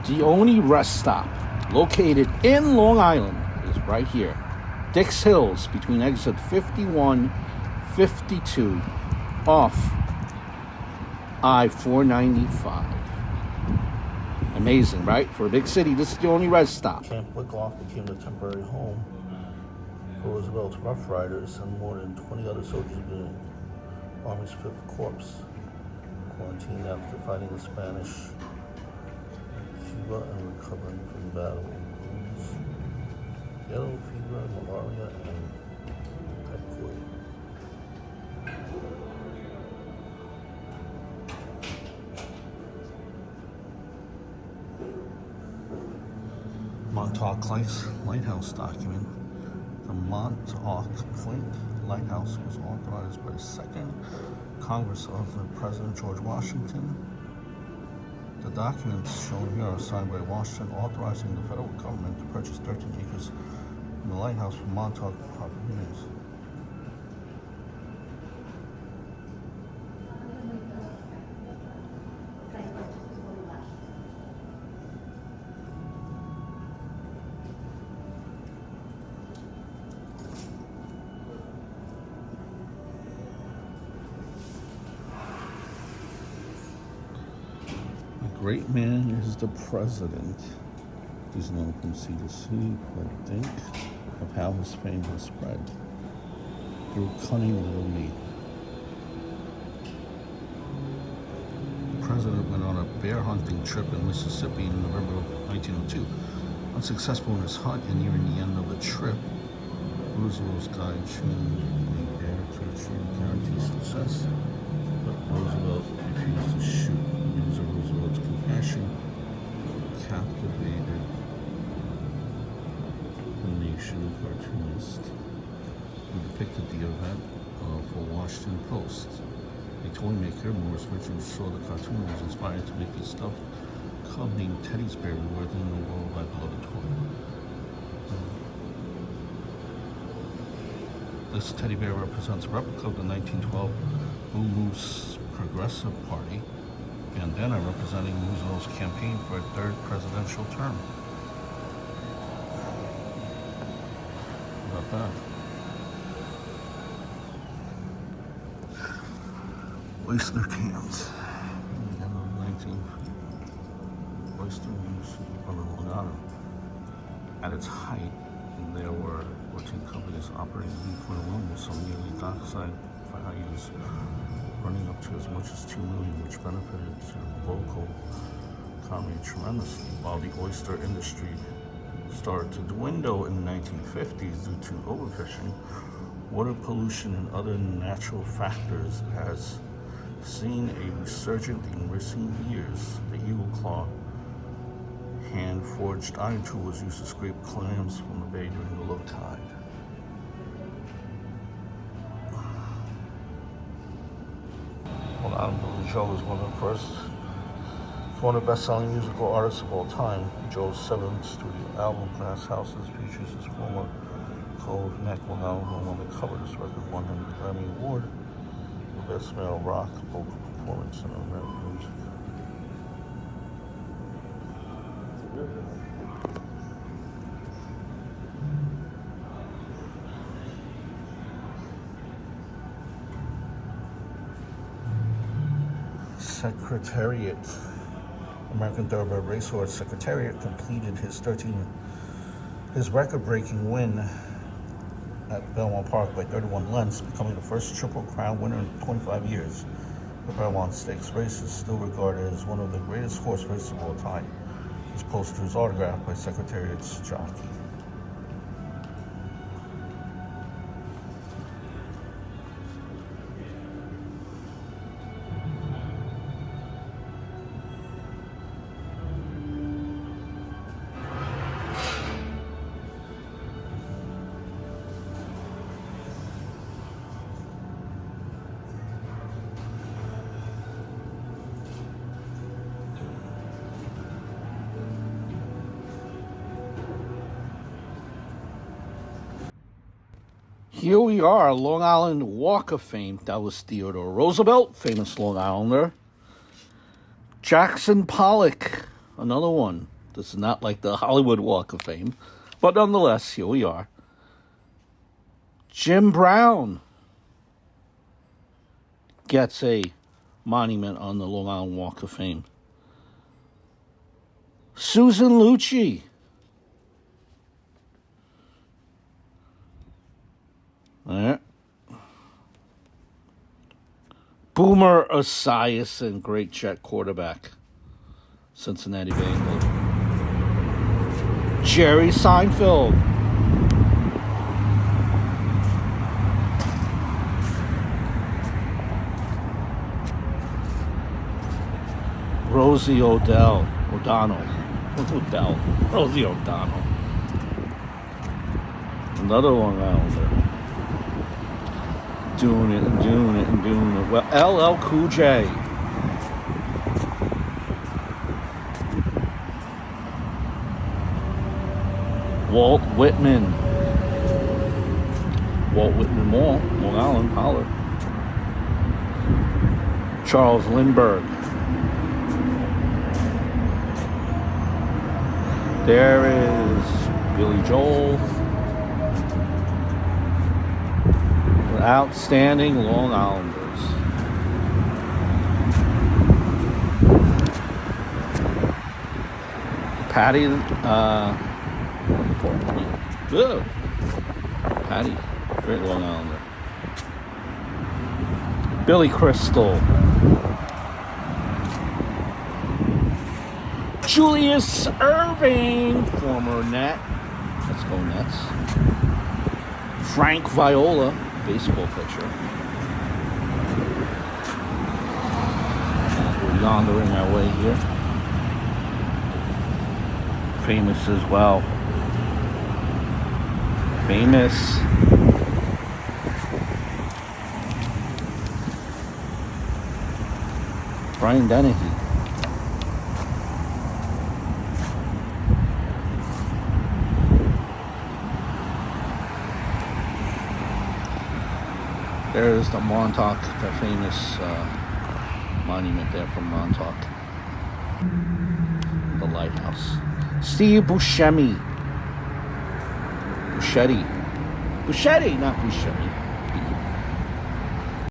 The only rest stop located in Long Island is right here. Dix Hills, between exit 51, 52, off I-495. Amazing, right? For a big city, this is the only rest stop. Camp Wickloff became the temporary home for Roosevelt's Rough Riders and more than 20 other soldiers of the Army's 5th Corps, quarantined after fighting the Spanish fever and recovering from battle wounds, yellow fever, malaria, and typhoid. Montauk Lighthouse document. The Montauk Point Lighthouse was authorized by the Second Congress of President George Washington. The documents shown here are signed by Washington authorizing the federal government to purchase 13 acres in the lighthouse from Montauk Properties. Great man is the president. He's known from sea to sea, but think of how his fame has spread through cunning little me. The president went on a bear hunting trip in Mississippi in November of 1902. Unsuccessful in his hunt and nearing the end of the trip, Roosevelt's guide tuned a bear to achieve guaranteed success, but Roosevelt refused to shoot. News of Roosevelt's compassion captivated the nation cartoonist who depicted the event for Washington Post. A toy maker, Morris Richards, saw the cartoon and was inspired to make a stuffed cub named Teddy's Bear worthy in the world by beloved toy. This teddy bear represents a replica of the 1912 Blue Moose Progressive Party bandana representing Roosevelt's campaign for a third presidential term. How about that? Oyster cans. Oyster was on Long Island. At its height, there were 14 companies operating in Point alone with some nearly dockside values running up to as much as $2 million, which benefited the local economy tremendously. While the oyster industry started to dwindle in the 1950s due to overfishing, water pollution, and other natural factors, it has seen a resurgence in recent years. The Eagle Claw hand-forged iron tool was used to scrape clams from the bay during the low tide. Well, Adam Billy Joel is one of the best-selling musical artists of all time. Joel's seventh studio album, Glass Houses, features his former co-Neck album on the cover. This record won him the Grammy Award for Best Male Rock Vocal Performance in American Music. Secretariat. American Thoroughbred Racehorse Secretariat completed his record-breaking win at Belmont Park by 31 lengths, becoming the first Triple Crown winner in 25 years. The Belmont Stakes race is still regarded as one of the greatest horse races of all time. This poster is autographed by Secretariat's jockey. Here we are, Long Island Walk of Fame. That was Theodore Roosevelt, famous Long Islander. Jackson Pollock, another one. This is not like the Hollywood Walk of Fame, but nonetheless, here we are. Jim Brown gets a monument on the Long Island Walk of Fame. Susan Lucci. There. Boomer Esiason, great Jet quarterback, Cincinnati Bengals. Jerry Seinfeld. Rosie O'Donnell. Rosie O'Donnell. Another Long Islander. Doing it. Well, LL Cool J. Walt Whitman Mall, Long Island, holler. Charles Lindbergh. There is Billy Joel. Outstanding Long Islanders. Patty, Patty, great Long Islander. Billy Crystal. Julius Erving, former Net. Let's go Nets. Frank Viola, baseball pitcher. We're yondering our way here. Famous as well. Famous. Brian Dennehy. There's the Montauk, the famous monument there from Montauk. The lighthouse. Steve Buscemi. Buscetti, not Buscemi.